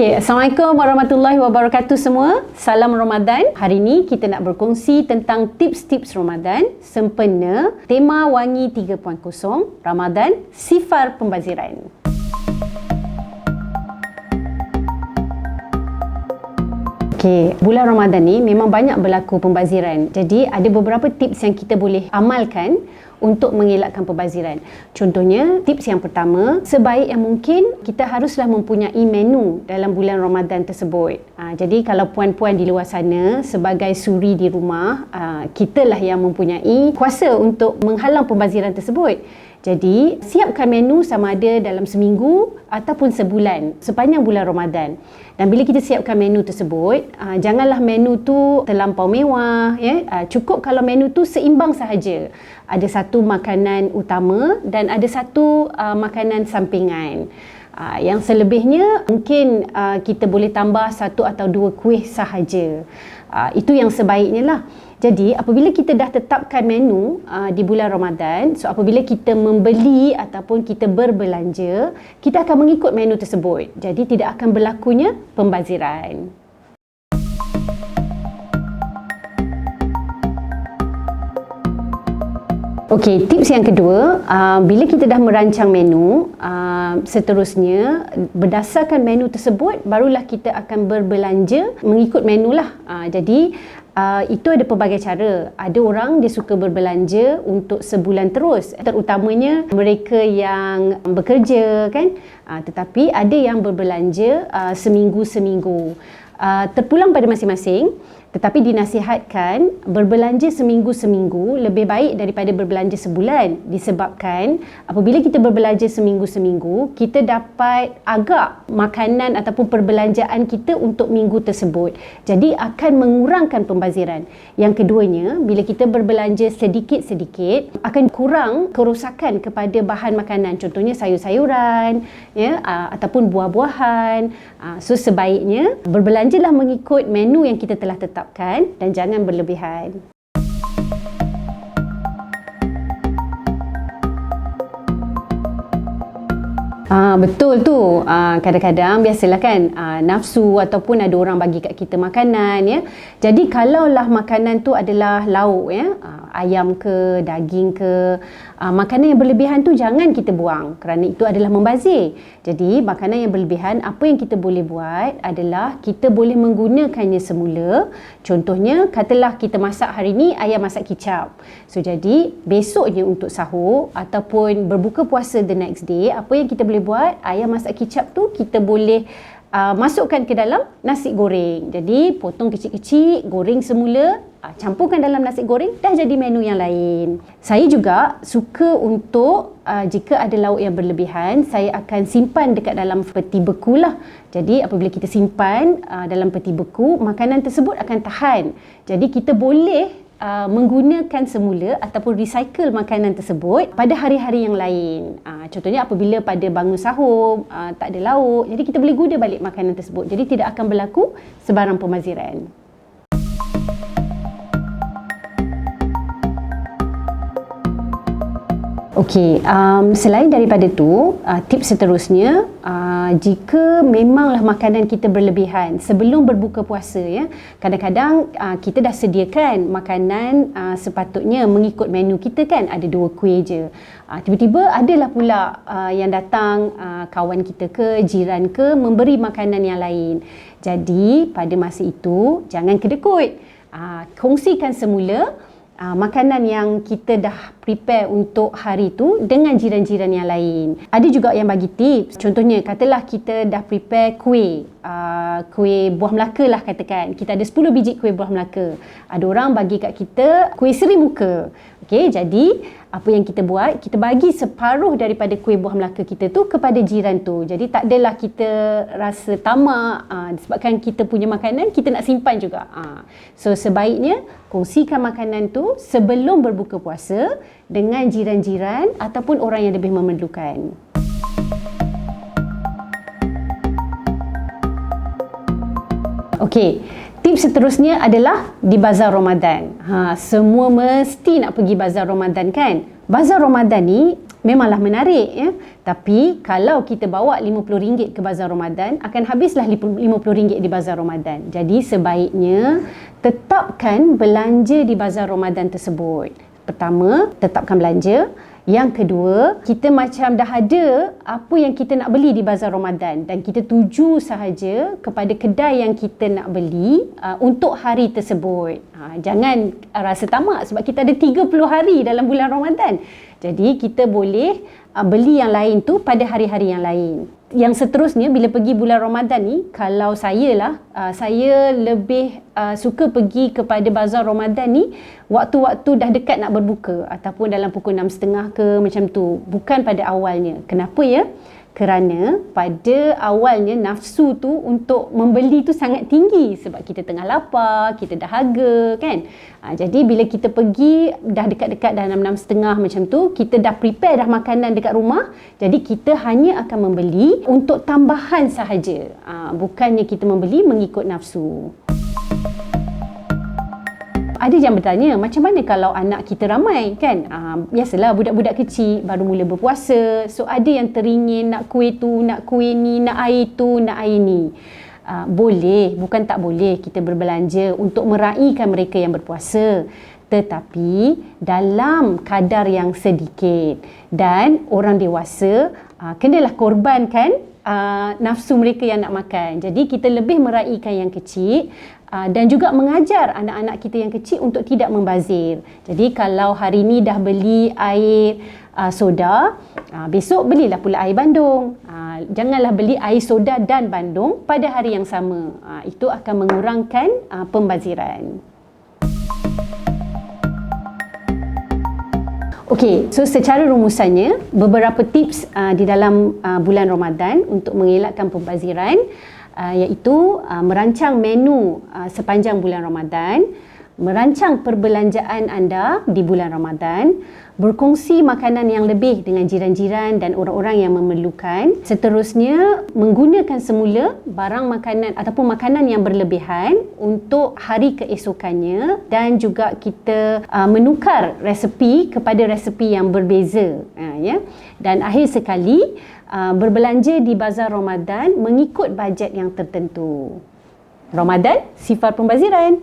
Okey, Assalamualaikum warahmatullahi wabarakatuh semua. Salam Ramadan. Hari ini kita nak berkongsi tentang tips-tips Ramadan sempena tema Wangi 3.0 Ramadan Sifar Pembaziran. Okey, bulan Ramadan ni memang banyak berlaku pembaziran. Jadi ada beberapa tips yang kita boleh amalkan untuk mengelakkan pembaziran. Contohnya, tips yang pertama, sebaik yang mungkin kita haruslah mempunyai menu dalam bulan Ramadan tersebut. Jadi kalau puan-puan di luar sana sebagai suri di rumah, kitalah yang mempunyai kuasa untuk menghalang pembaziran tersebut. Jadi, siapkan menu sama ada dalam seminggu ataupun sebulan sepanjang bulan Ramadan. Dan bila kita siapkan menu tersebut, janganlah menu tu terlampau mewah, ya. Cukup kalau menu tu seimbang sahaja. Ada satu makanan utama dan ada satu makanan sampingan. Yang selebihnya mungkin kita boleh tambah satu atau dua kuih sahaja. Itu yang sebaiknya lah. Jadi apabila kita dah tetapkan menu di bulan Ramadan, so apabila kita membeli ataupun kita berbelanja, kita akan mengikut menu tersebut. Jadi tidak akan berlakunya pembaziran. Okey, tips yang kedua, bila kita dah merancang menu, seterusnya berdasarkan menu tersebut barulah kita akan berbelanja mengikut menu lah. Jadi itu ada pelbagai cara. Ada orang dia suka berbelanja untuk sebulan terus, terutamanya mereka yang bekerja kan. Tetapi ada yang berbelanja seminggu-seminggu. Terpulang pada masing-masing. Tetapi dinasihatkan berbelanja seminggu-seminggu lebih baik daripada berbelanja sebulan, disebabkan apabila kita berbelanja seminggu-seminggu, kita dapat agak makanan ataupun perbelanjaan kita untuk minggu tersebut. Jadi akan mengurangkan pembaziran. Yang keduanya, bila kita berbelanja sedikit-sedikit, akan kurang kerosakan kepada bahan makanan. Contohnya sayur-sayuran, ya, ataupun buah-buahan. So sebaiknya berbelanjalah mengikut menu yang kita telah tetapkan dan jangan berlebihan. Betul tu. Kadang-kadang biasalah kan nafsu ataupun ada orang bagi kat kita makanan, ya. Jadi kalaulah makanan tu adalah lauk, ya, ayam ke, daging ke, makanan yang berlebihan tu jangan kita buang kerana itu adalah membazir. Jadi makanan yang berlebihan, apa yang kita boleh buat adalah kita boleh menggunakannya semula. Contohnya, katalah kita masak hari ni ayam masak kicap. So jadi besoknya untuk sahur ataupun berbuka puasa the next day, apa yang kita boleh buat, ayam masak kicap tu kita boleh masukkan ke dalam nasi goreng. Jadi potong kecil-kecil, goreng semula, campurkan dalam nasi goreng, dah jadi menu yang lain. Saya juga suka untuk jika ada lauk yang berlebihan, saya akan simpan dekat dalam peti beku lah. Jadi apabila kita simpan dalam peti beku, makanan tersebut akan tahan. Jadi kita boleh menggunakan semula ataupun recycle makanan tersebut pada hari-hari yang lain. Contohnya apabila pada bangun sahur tak ada lauk, jadi kita boleh guna balik makanan tersebut. Jadi tidak akan berlaku sebarang pembaziran. Okey, selain daripada tu, tips seterusnya, jika memanglah makanan kita berlebihan sebelum berbuka puasa, ya, kadang-kadang kita dah sediakan makanan sepatutnya mengikut menu kita kan, ada 2 kuih je. Tiba-tiba adalah pula yang datang kawan kita ke, jiran ke, memberi makanan yang lain. Jadi pada masa itu jangan kedekut. Kongsikan semula makanan yang kita dah prepare untuk hari tu dengan jiran-jiran yang lain. Ada juga yang bagi tips. Contohnya, katalah kita dah prepare kuih buah Melaka lah katakan. Kita ada 10 biji kuih buah Melaka. Ada orang bagi kat kita kuih seri muka. Okey, jadi apa yang kita buat, kita bagi separuh daripada kuih buah Melaka kita tu kepada jiran tu. Jadi tak adalah kita rasa tamak disebabkan kita punya makanan, kita nak simpan juga. So sebaiknya kongsikan makanan tu sebelum berbuka puasa dengan jiran-jiran ataupun orang yang lebih memerlukan. Okey, Tips seterusnya adalah di bazar Ramadan. Semua mesti nak pergi bazar Ramadan kan? Bazar Ramadan ni memanglah menarik ya. Tapi kalau kita bawa RM50 ke bazar Ramadan, akan habislah RM50 di bazar Ramadan. Jadi sebaiknya tetapkan belanja di bazar Ramadan tersebut. Pertama, tetapkan belanja. Yang kedua, kita macam dah ada apa yang kita nak beli di bazar Ramadan dan kita tuju sahaja kepada kedai yang kita nak beli untuk hari tersebut. Jangan rasa tamak sebab kita ada 30 hari dalam bulan Ramadan. Jadi kita boleh beli yang lain tu pada hari-hari yang lain. Yang seterusnya, bila pergi bulan Ramadan ni, kalau saya lebih suka pergi kepada bazar Ramadan ni waktu-waktu dah dekat nak berbuka ataupun dalam pukul 6.30 ke macam tu, bukan pada awalnya. Kenapa ya? Kerana pada awalnya nafsu tu untuk membeli tu sangat tinggi sebab kita tengah lapar, kita dahaga kan. Jadi bila kita pergi dah dekat-dekat dah 6.30 macam tu, kita dah prepare dah makanan dekat rumah. Jadi kita hanya akan membeli untuk tambahan sahaja. Bukannya kita membeli mengikut nafsu. Ada yang bertanya, macam mana kalau anak kita ramai kan? Biasalah budak-budak kecil baru mula berpuasa. So ada yang teringin nak kuih tu, nak kuih ni, nak air tu, nak air ni. Boleh, bukan tak boleh kita berbelanja untuk meraihkan mereka yang berpuasa. Tetapi dalam kadar yang sedikit. Dan orang dewasa kenalah korbankan nafsu mereka yang nak makan. Jadi kita lebih meraihkan yang kecil dan juga mengajar anak-anak kita yang kecil untuk tidak membazir. Jadi kalau hari ni dah beli air soda, besok belilah pula air bandung. Janganlah beli air soda dan bandung pada hari yang sama. Itu akan mengurangkan pembaziran. Okey, so secara rumusannya, beberapa tips di dalam bulan Ramadan untuk mengelakkan pembaziran iaitu merancang menu sepanjang bulan Ramadan, merancang perbelanjaan anda di bulan Ramadan, berkongsi makanan yang lebih dengan jiran-jiran dan orang-orang yang memerlukan. Seterusnya, menggunakan semula barang makanan ataupun makanan yang berlebihan untuk hari keesokannya dan juga kita menukar resepi kepada resepi yang berbeza. Ya. Dan akhir sekali, berbelanja di bazar Ramadan mengikut bajet yang tertentu. Ramadan, sifar pembaziran.